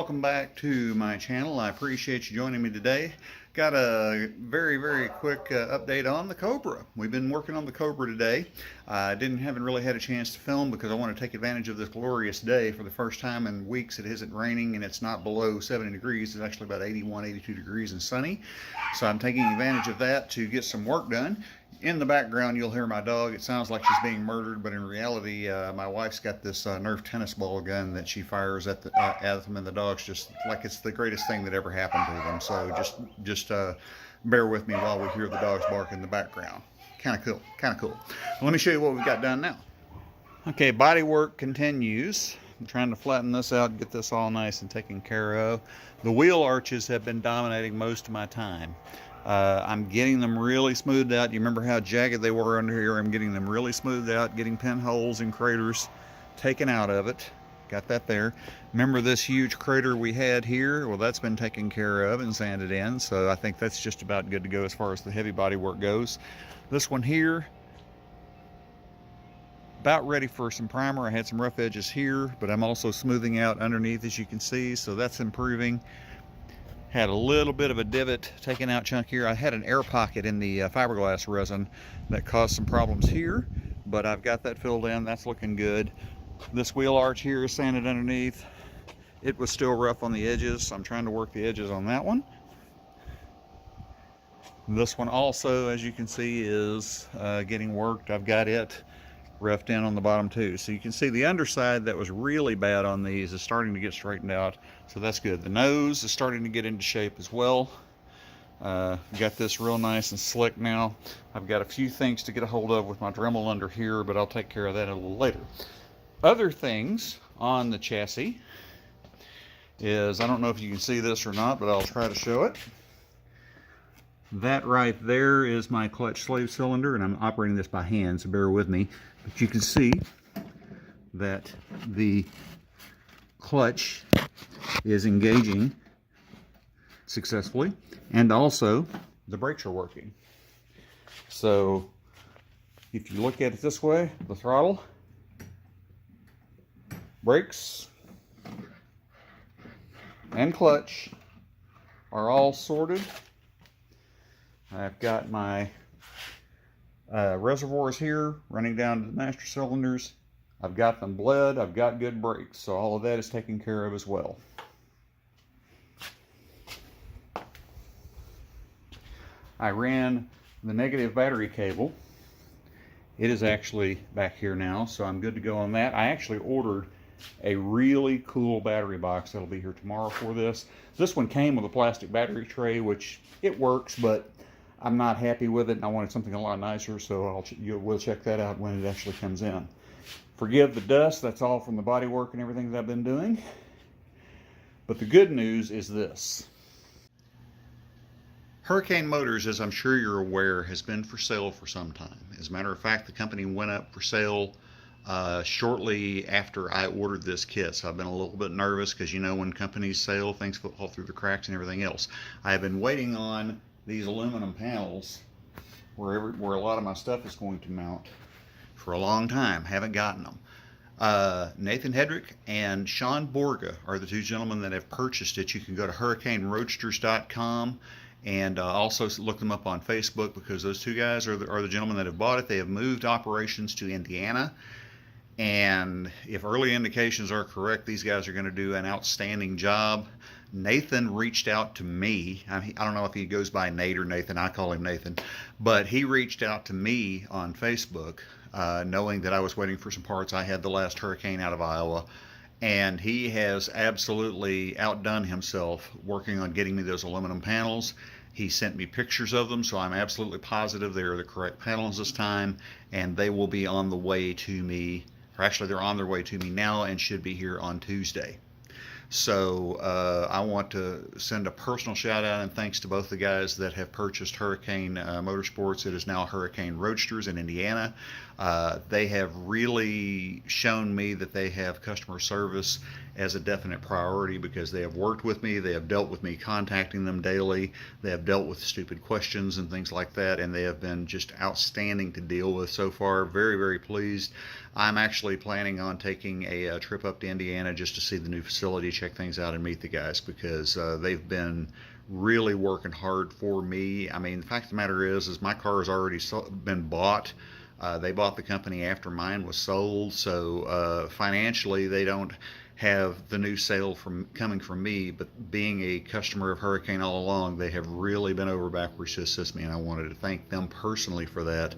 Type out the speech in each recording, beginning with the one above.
welcome back to my channel. I appreciate you joining me today. Got a very quick update on the Cobra. We've been working on the Cobra today. I haven't really had a chance to film because I want to take advantage of this glorious day. For the first time in weeks, it isn't raining and it's not below 70 degrees. It's actually about 81, 82 degrees and sunny. So I'm taking advantage of that to get some work done. In the background, you'll hear my dog. It sounds like she's being murdered, but in reality, my wife's got this Nerf tennis ball gun that she fires at them, and the dog's just like it's the greatest thing that ever happened to them. So just bear with me while we hear the dogs bark in the background. Kind of cool, kind of cool. Well, let me show you what we've got done now. Okay, body work continues. I'm trying to flatten this out, get this all nice and taken care of. The wheel arches have been dominating most of my time. I'm getting them really smoothed out. You remember how jagged they were under here? I'm getting them really smoothed out, getting pinholes and craters taken out of it. Got that there. Remember this huge crater we had here? Well, that's been taken care of and sanded in, so I think that's just about good to go as far as the heavy body work goes. This one here, about ready for some primer. I had some rough edges here, but I'm also smoothing out underneath, as you can see, so that's improving. Had a little bit of a divot taken out chunk here. I had an air pocket in the fiberglass resin that caused some problems here, but I've got that filled in. That's looking good. This wheel arch here is sanded underneath. It was still rough on the edges, so I'm trying to work the edges on that one. This one also, as you can see, is getting worked. I've got it roughed in on the bottom too. So you can see the underside that was really bad on these is starting to get straightened out. So that's good. The nose is starting to get into shape as well. Got this real nice and slick now. I've got a few things to get a hold of with my Dremel under here, but I'll take care of that a little later. Other things on the chassis is, I don't know if you can see this or not, but I'll try to show it. That right there is my clutch slave cylinder, and I'm operating this by hand, so bear with me. But you can see that the clutch is engaging successfully, and also the brakes are working. So if you look at it this way, the throttle, brakes, and clutch are all sorted. I've got my reservoirs here running down to the master cylinders. I've got them bled. I've got good brakes, so all of that is taken care of as well. I ran the negative battery cable. It is actually back here now, so I'm good to go on that. I actually ordered a really cool battery box that'll be here tomorrow for this. This one came with a plastic battery tray, which it works, but I'm not happy with it, and I wanted something a lot nicer, so we'll check that out when it actually comes in. Forgive the dust, that's all from the body work and everything that I've been doing. But the good news is this. Hurricane Motors, as I'm sure you're aware, has been for sale for some time. As a matter of fact, the company went up for sale shortly after I ordered this kit, so I've been a little bit nervous because, you know, when companies sell, things fall through the cracks and everything else. I have been waiting on these aluminum panels where a lot of my stuff is going to mount for a long time. Haven't gotten them. Nathan Hedrick and Sean Borga are the two gentlemen that have purchased it. You can go to hurricaneroadsters.com and also look them up on Facebook, because those two guys are the gentlemen that have bought it. They have moved operations to Indiana, and if early indications are correct, these guys are going to do an outstanding job. Nathan reached out to me. I don't know if he goes by Nate or Nathan. I call him Nathan. But he reached out to me on Facebook, knowing that I was waiting for some parts. I had the last hurricane out of Iowa, and he has absolutely outdone himself working on getting me those aluminum panels. He sent me pictures of them, so I'm absolutely positive they're the correct panels this time, and they will be on the way to me. Or actually, they're on their way to me now and should be here on Tuesday. So I want to send a personal shout out and thanks to both the guys that have purchased Hurricane Motorsports. It is now Hurricane Roadsters in Indiana. They have really shown me that they have customer service as a definite priority because they have worked with me, they have dealt with me contacting them daily, they have dealt with stupid questions and things like that, and they have been just outstanding to deal with so far. Very, very pleased. I'm actually planning on taking a trip up to Indiana just to see the new facility, check things out, and meet the guys because they've been really working hard for me. I mean, the fact of the matter is my car has already been bought. They bought the company after mine was sold, so financially they don't have the new sale coming from me, but being a customer of Hurricane all along, they have really been over backwards to assist me, and I wanted to thank them personally for that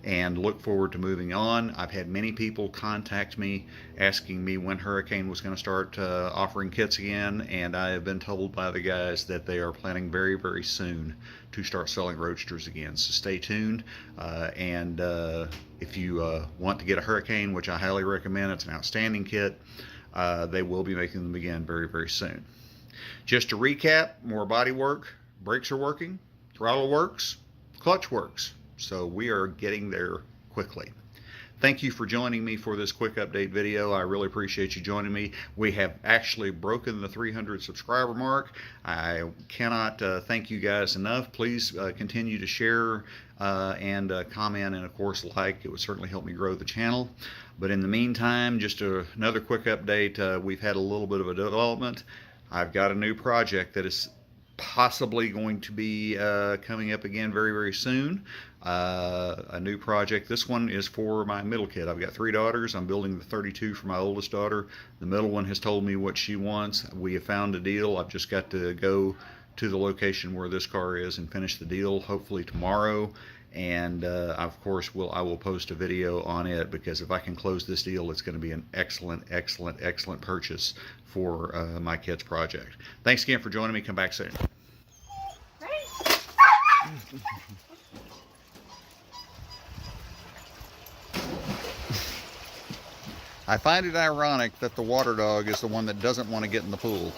and look forward to moving on. I've had many people contact me asking me when Hurricane was going to start offering kits again, and I have been told by the guys that they are planning very, very soon to start selling roadsters again. So stay tuned, and if you want to get a Hurricane, which I highly recommend, it's an outstanding kit, they will be making them again very, very soon. Just to recap, more body work, brakes are working, throttle works, clutch works. So we are getting there quickly. Thank you for joining me for this quick update video. I really appreciate you joining me. We have actually broken the 300 subscriber mark. I cannot thank you guys enough. Please continue to share and comment, and of course like. It would certainly help me grow the channel. But in the meantime, just another quick update. We've had a little bit of a development. I've got a new project that is possibly going to be coming up again very, very soon. A new project. This one is for my middle kid. I've got 3 daughters. I'm building the 32 for my oldest daughter. The middle one has told me what she wants. We have found a deal. I've just got to go to the location where this car is and finish the deal, hopefully tomorrow. And of course I will post a video on it, because if I can close this deal, it's going to be an excellent, excellent, excellent purchase for my kids' project. Thanks again for joining me. Come back soon. I find it ironic that the water dog is the one that doesn't want to get in the pool.